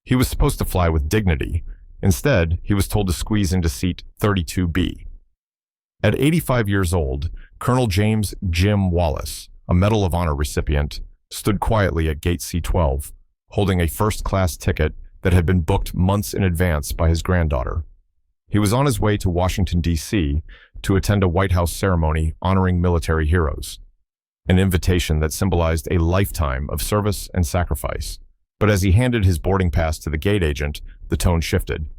He was supposed to fly with dignity. Instead, he was told to squeeze into seat 32B. At 85 years old, Colonel James Jim Wallace, a Medal of Honor recipient, stood quietly at gate C12, holding a first-class ticket that had been booked months in advance by his granddaughter. He was on his way to Washington, D.C. to attend a White House ceremony honoring military heroes, an invitation that symbolized a lifetime of service and sacrifice. But as he handed his boarding pass to the gate agent, the tone shifted.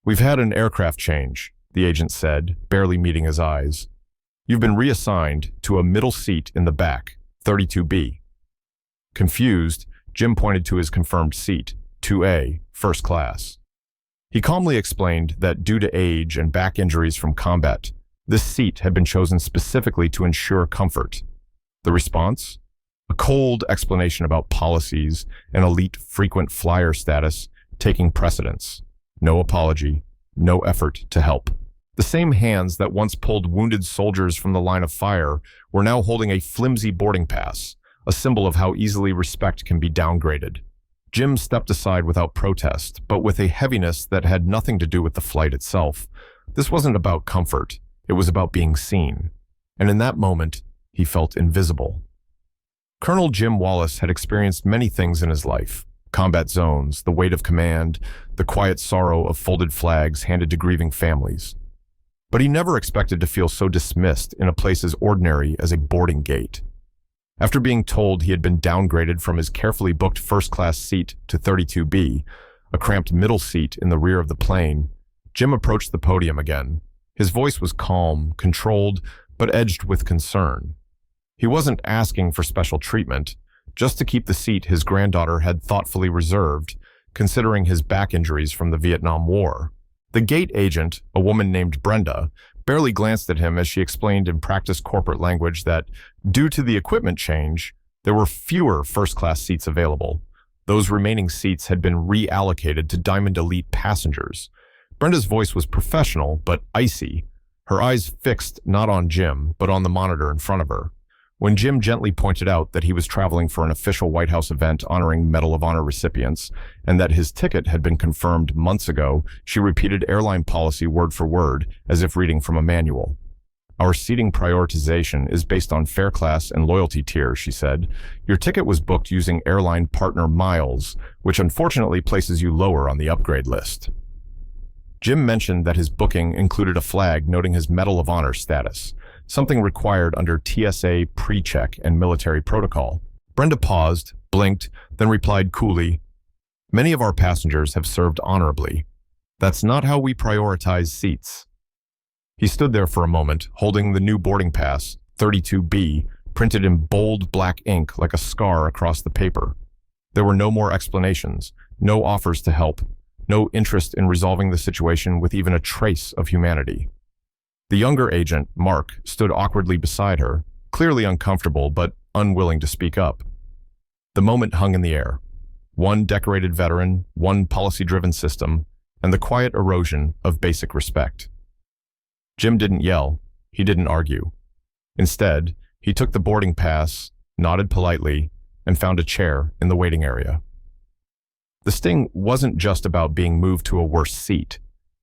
"We've had an aircraft change," the agent said, barely meeting his eyes. "You've been reassigned to a middle seat in the back, 32B. Confused, Jim pointed to his confirmed seat, 2A, first class. He calmly explained that due to age and back injuries from combat, this seat had been chosen specifically to ensure comfort. The response? A cold explanation about policies and elite frequent flyer status taking precedence. No apology, no effort to help. The same hands that once pulled wounded soldiers from the line of fire were now holding a flimsy boarding pass, a symbol of how easily respect can be downgraded. Jim stepped aside without protest, but with a heaviness that had nothing to do with the flight itself. This wasn't about comfort, it was about being seen. And in that moment, he felt invisible. Colonel Jim Wallace had experienced many things in his life: combat zones, the weight of command, the quiet sorrow of folded flags handed to grieving families. But he never expected to feel so dismissed in a place as ordinary as a boarding gate. After being told he had been downgraded from his carefully booked first-class seat to 32B, a cramped middle seat in the rear of the plane, Jim approached the podium again. His voice was calm, controlled, but edged with concern. He wasn't asking for special treatment, just to keep the seat his granddaughter had thoughtfully reserved, considering his back injuries from the Vietnam War. The gate agent, a woman named Brenda, barely glanced at him as she explained in practiced corporate language that, due to the equipment change, there were fewer first-class seats available. Those remaining seats had been reallocated to Diamond Elite passengers. Brenda's voice was professional, but icy, her eyes fixed not on Jim, but on the monitor in front of her. When Jim gently pointed out that he was traveling for an official White House event honoring Medal of Honor recipients, and that his ticket had been confirmed months ago, she repeated airline policy word for word, as if reading from a manual. "Our seating prioritization is based on fare class and loyalty tiers," she said. "Your ticket was booked using airline partner miles, which unfortunately places you lower on the upgrade list." Jim mentioned that his booking included a flag noting his Medal of Honor status, something required under TSA pre-check and military protocol. Brenda paused, blinked, then replied coolly, "Many of our passengers have served honorably. That's not how we prioritize seats." He stood there for a moment, holding the new boarding pass, 32B, printed in bold black ink like a scar across the paper. There were no more explanations, no offers to help, no interest in resolving the situation with even a trace of humanity. The younger agent, Mark, stood awkwardly beside her, clearly uncomfortable but unwilling to speak up. The moment hung in the air. One decorated veteran, one policy-driven system, and the quiet erosion of basic respect. Jim didn't yell, he didn't argue. Instead, he took the boarding pass, nodded politely, and found a chair in the waiting area. The sting wasn't just about being moved to a worse seat.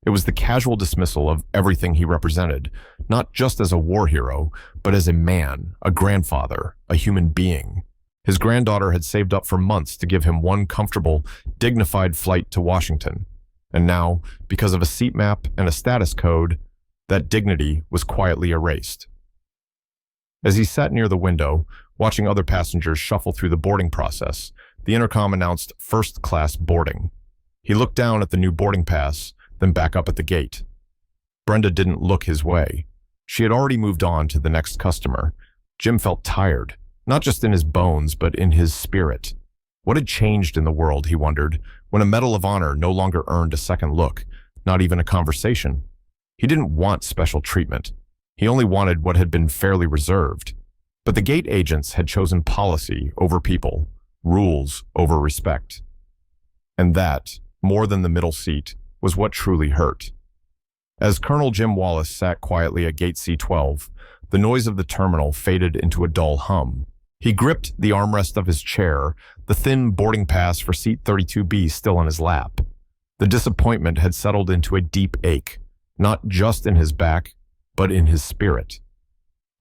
It was the casual dismissal of everything he represented, not just as a war hero, but as a man, a grandfather, a human being. His granddaughter had saved up for months to give him one comfortable, dignified flight to Washington. And now, because of a seat map and a status code, that dignity was quietly erased. As he sat near the window, watching other passengers shuffle through the boarding process, the intercom announced first-class boarding. He looked down at the new boarding pass, then back up at the gate. Brenda didn't look his way. She had already moved on to the next customer. Jim felt tired, not just in his bones, but in his spirit. What had changed in the world, he wondered, when a Medal of Honor no longer earned a second look, not even a conversation? He didn't want special treatment. He only wanted what had been fairly reserved. But the gate agents had chosen policy over people, rules over respect. And that, more than the middle seat, was what truly hurt. As Colonel Jim Wallace sat quietly at gate C12, the noise of the terminal faded into a dull hum. He gripped the armrest of his chair, the thin boarding pass for seat 32B still in his lap. The disappointment had settled into a deep ache, not just in his back, but in his spirit.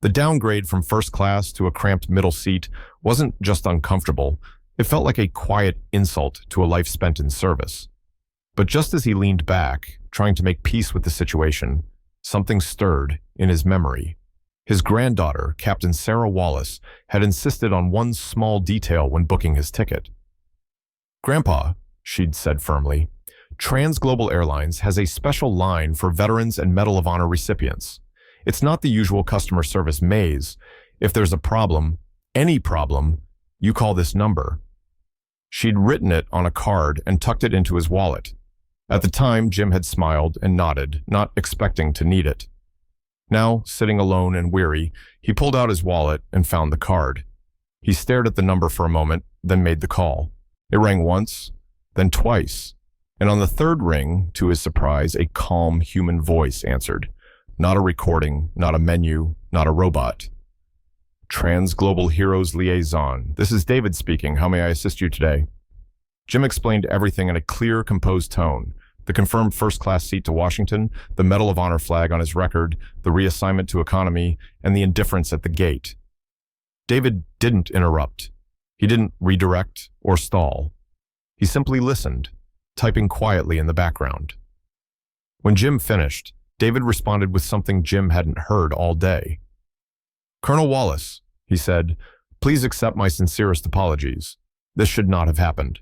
The downgrade from first class to a cramped middle seat wasn't just uncomfortable, it felt like a quiet insult to a life spent in service. But just as he leaned back, trying to make peace with the situation, something stirred in his memory. His granddaughter, Captain Sarah Wallace, had insisted on one small detail when booking his ticket. "Grandpa," she'd said firmly, "Trans Global Airlines has a special line for veterans and Medal of Honor recipients. It's not the usual customer service maze. If there's a problem, any problem, you call this number." She'd written it on a card and tucked it into his wallet. At the time, Jim had smiled and nodded, not expecting to need it. Now, sitting alone and weary, he pulled out his wallet and found the card. He stared at the number for a moment, then made the call. It rang once, then twice, and on the third ring, to his surprise, a calm human voice answered. Not a recording, not a menu, not a robot. "Trans Global Heroes Liaison. This is David speaking. How may I assist you today?" Jim explained everything in a clear, composed tone. The confirmed first-class seat to Washington, the Medal of Honor flag on his record, the reassignment to economy, and the indifference at the gate. David didn't interrupt. He didn't redirect or stall. He simply listened, typing quietly in the background. When Jim finished, David responded with something Jim hadn't heard all day. "Colonel Wallace," he said, "please accept my sincerest apologies. This should not have happened.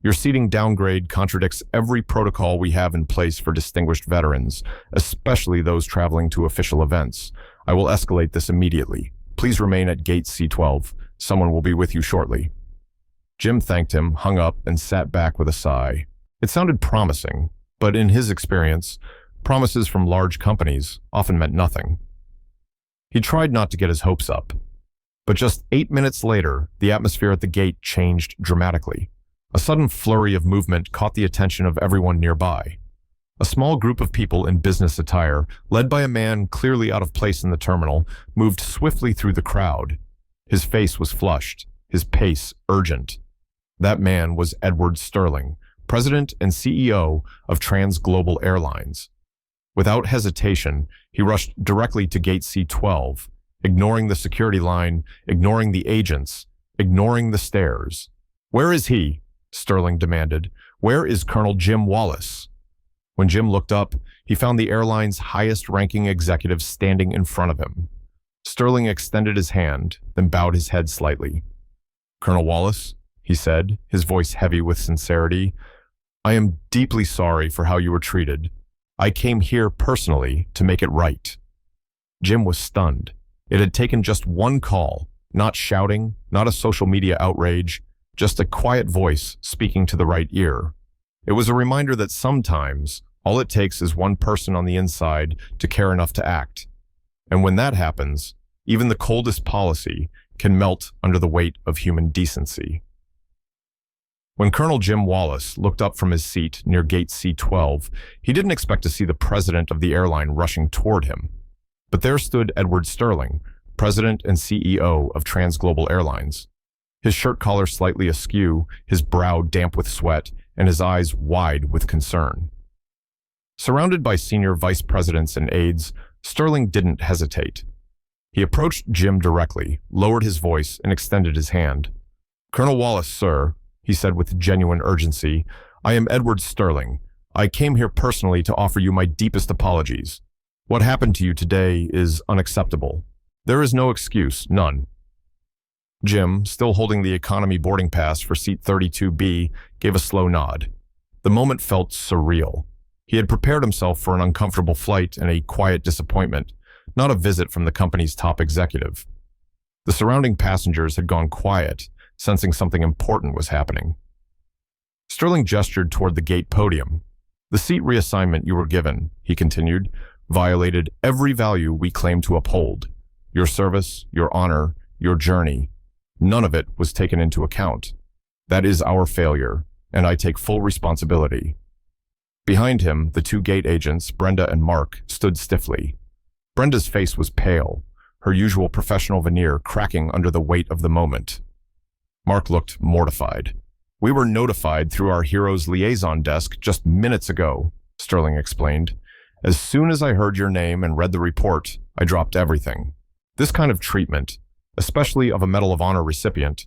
Your seating downgrade contradicts every protocol we have in place for distinguished veterans, especially those traveling to official events. I will escalate this immediately. Please remain at gate C12. Someone will be with you shortly." Jim thanked him, hung up, and sat back with a sigh. It sounded promising, but in his experience, promises from large companies often meant nothing. He tried not to get his hopes up. But just 8 minutes later, the atmosphere at the gate changed dramatically. A sudden flurry of movement caught the attention of everyone nearby. A small group of people in business attire, led by a man clearly out of place in the terminal, moved swiftly through the crowd. His face was flushed, his pace urgent. That man was Edward Sterling, President and CEO of Trans Global Airlines. Without hesitation, he rushed directly to gate C12, ignoring the security line, ignoring the agents, ignoring the stairs. "Where is he?" Sterling demanded. "Where is Colonel Jim Wallace?" When Jim looked up, he found the airline's highest-ranking executive standing in front of him. Sterling extended his hand, then bowed his head slightly. "Colonel Wallace," he said, his voice heavy with sincerity, "I am deeply sorry for how you were treated. I came here personally to make it right." Jim was stunned. It had taken just one call, not shouting, not a social media outrage, just a quiet voice speaking to the right ear. It was a reminder that sometimes all it takes is one person on the inside to care enough to act. And when that happens, even the coldest policy can melt under the weight of human decency. When Colonel Jim Wallace looked up from his seat near gate C12, he didn't expect to see the president of the airline rushing toward him. But there stood Edward Sterling, President and CEO of Trans Global Airlines. His shirt collar slightly askew, his brow damp with sweat, and his eyes wide with concern. Surrounded by senior vice presidents and aides, Sterling didn't hesitate. He approached Jim directly, lowered his voice, and extended his hand. "Colonel Wallace, sir," he said with genuine urgency, "I am Edward Sterling. I came here personally to offer you my deepest apologies. What happened to you today is unacceptable. There is no excuse, none." Jim, still holding the economy boarding pass for seat 32B, gave a slow nod. The moment felt surreal. He had prepared himself for an uncomfortable flight and a quiet disappointment, not a visit from the company's top executive. The surrounding passengers had gone quiet, sensing something important was happening. Sterling gestured toward the gate podium. "The seat reassignment you were given," he continued, "violated every value we claim to uphold. Your service, your honor, your journey. None of it was taken into account. That is our failure, and I take full responsibility." Behind him, the two gate agents, Brenda and Mark, stood stiffly. Brenda's face was pale. her usual professional veneer cracking under the weight of the moment. Mark looked mortified. "We were notified through our hero's liaison desk just minutes ago," Sterling explained. "As soon as I heard your name and read the report, I dropped everything. This kind of treatment, especially of a Medal of Honor recipient,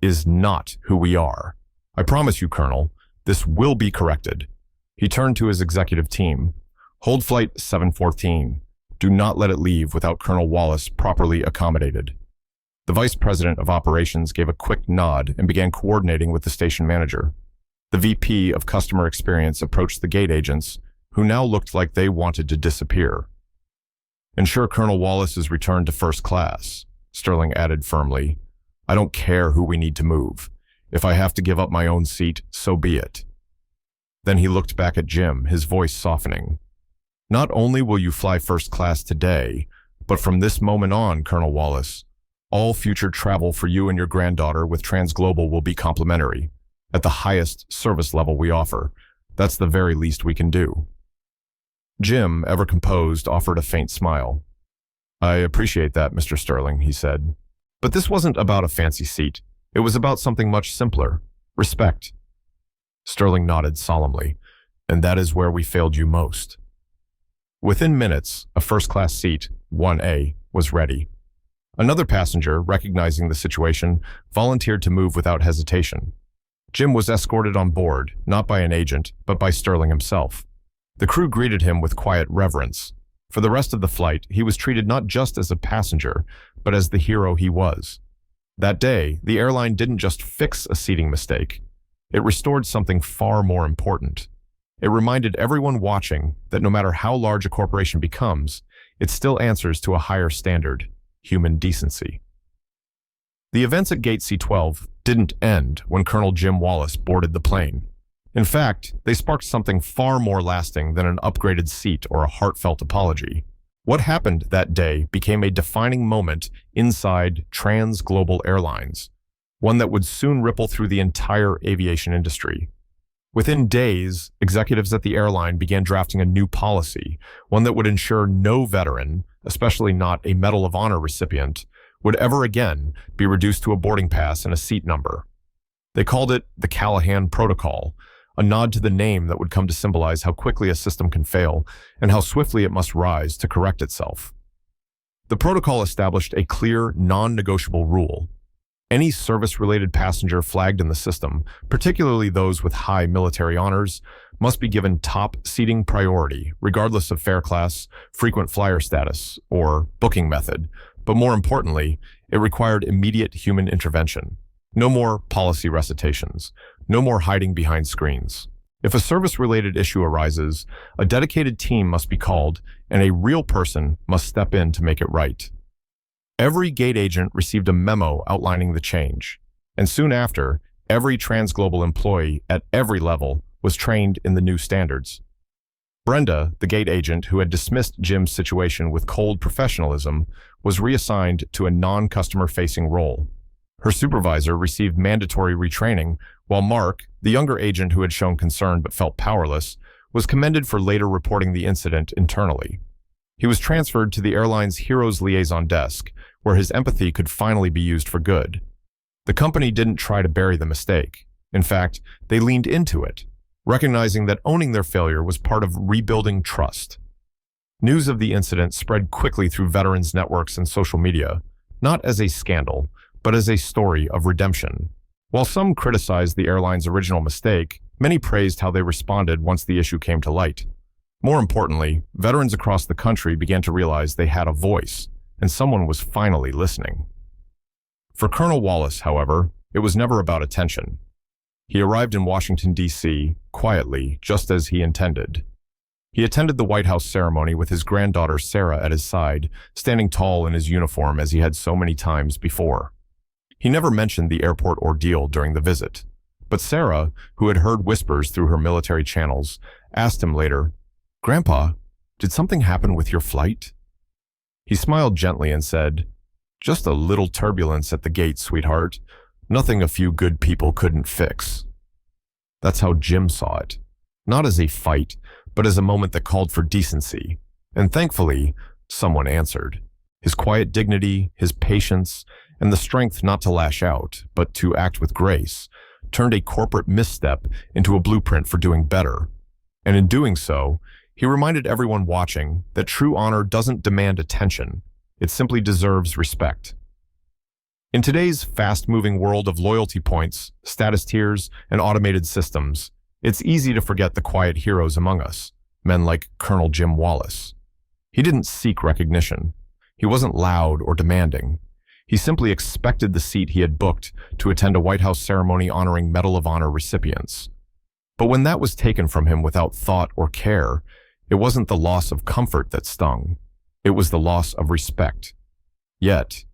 is not who we are. I promise you, Colonel, this will be corrected." He turned to his executive team. "Hold Flight 714. Do not let it leave without Colonel Wallace properly accommodated." The Vice President of Operations gave a quick nod and began coordinating with the station manager. The VP of Customer Experience approached the gate agents, who now looked like they wanted to disappear. "Ensure Colonel Wallace is returned to first class," Sterling added firmly. "I don't care who we need to move. If I have to give up my own seat, so be it." Then he looked back at Jim, his voice softening. "Not only will you fly first class today, but from this moment on, Colonel Wallace, all future travel for you and your granddaughter with Trans Global will be complimentary, at the highest service level we offer. That's the very least we can do." Jim, ever composed, offered a faint smile. "I appreciate that, Mr. Sterling," he said. "But this wasn't about a fancy seat. It was about something much simpler. Respect." Sterling nodded solemnly. "And that is where we failed you most." Within minutes, a first-class seat, 1A, was ready. Another passenger, recognizing the situation, volunteered to move without hesitation. Jim was escorted on board, not by an agent, but by Sterling himself. The crew greeted him with quiet reverence. For the rest of the flight, he was treated not just as a passenger, but as the hero he was. That day, the airline didn't just fix a seating mistake. It restored something far more important. It reminded everyone watching that no matter how large a corporation becomes, it still answers to a higher standard: human decency. The events at Gate C-12 didn't end when Colonel Jim Wallace boarded the plane. In fact, they sparked something far more lasting than an upgraded seat or a heartfelt apology. What happened that day became a defining moment inside Trans Global Airlines, one that would soon ripple through the entire aviation industry. Within days, executives at the airline began drafting a new policy, one that would ensure no veteran, especially not a Medal of Honor recipient, would ever again be reduced to a boarding pass and a seat number. They called it the Callahan Protocol, a nod to the name that would come to symbolize how quickly a system can fail and how swiftly it must rise to correct itself. The protocol established a clear, non-negotiable rule. Any service-related passenger flagged in the system, particularly those with high military honors, must be given top seating priority, regardless of fare class, frequent flyer status, or booking method. But more importantly, it required immediate human intervention. No more policy recitations. No more hiding behind screens. If a service-related issue arises, a dedicated team must be called, and a real person must step in to make it right. Every gate agent received a memo outlining the change, and soon after, every Trans Global employee at every level was trained in the new standards. Brenda, the gate agent who had dismissed Jim's situation with cold professionalism, was reassigned to a non-customer-facing role. Her supervisor received mandatory retraining, while Mark, the younger agent who had shown concern but felt powerless, was commended for later reporting the incident internally. He was transferred to the airline's Heroes Liaison desk, where his empathy could finally be used for good. The company didn't try to bury the mistake. In fact, they leaned into it, recognizing that owning their failure was part of rebuilding trust. News of the incident spread quickly through veterans' networks and social media, not as a scandal, but as a story of redemption. While some criticized the airline's original mistake, many praised how they responded once the issue came to light. More importantly, veterans across the country began to realize they had a voice, and someone was finally listening. For Colonel Wallace, however, it was never about attention. He arrived in Washington, D.C., quietly, just as he intended. He attended the White House ceremony with his granddaughter Sarah at his side, standing tall in his uniform as he had so many times before. He never mentioned the airport ordeal during the visit, but Sarah, who had heard whispers through her military channels, asked him later, "Grandpa, did something happen with your flight?" He smiled gently and said, "Just a little turbulence at the gate, sweetheart. Nothing a few good people couldn't fix." That's how Jim saw it. Not as a fight, but as a moment that called for decency. And thankfully, someone answered. His quiet dignity, his patience, and the strength not to lash out, but to act with grace, turned a corporate misstep into a blueprint for doing better. And in doing so, he reminded everyone watching that true honor doesn't demand attention, it simply deserves respect. In today's fast-moving world of loyalty points, status tiers, and automated systems, it's easy to forget the quiet heroes among us, men like Colonel Jim Wallace. He didn't seek recognition. He wasn't loud or demanding. He simply expected the seat he had booked to attend a White House ceremony honoring Medal of Honor recipients. But when that was taken from him without thought or care, it wasn't the loss of comfort that stung. It was the loss of respect. Yet,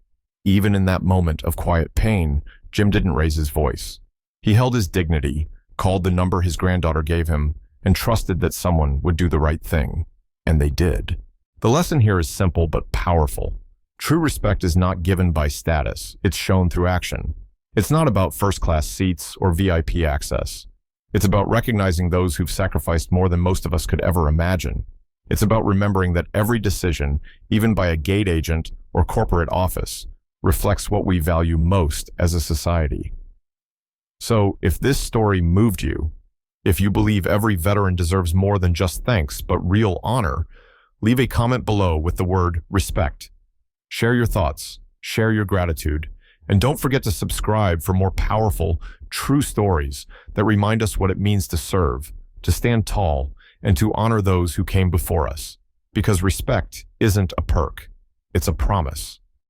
even in that moment of quiet pain, Jim didn't raise his voice. He held his dignity, called the number his granddaughter gave him, and trusted that someone would do the right thing. And they did. The lesson here is simple but powerful. True respect is not given by status, it's shown through action. It's not about first-class seats or VIP access. It's about recognizing those who've sacrificed more than most of us could ever imagine. It's about remembering that every decision, even by a gate agent or corporate office, reflects what we value most as a society. So, if this story moved you, if you believe every veteran deserves more than just thanks, but real honor, leave a comment below with the word respect. Share your thoughts, share your gratitude, and don't forget to subscribe for more powerful, true stories that remind us what it means to serve, to stand tall, and to honor those who came before us. Because respect isn't a perk, it's a promise.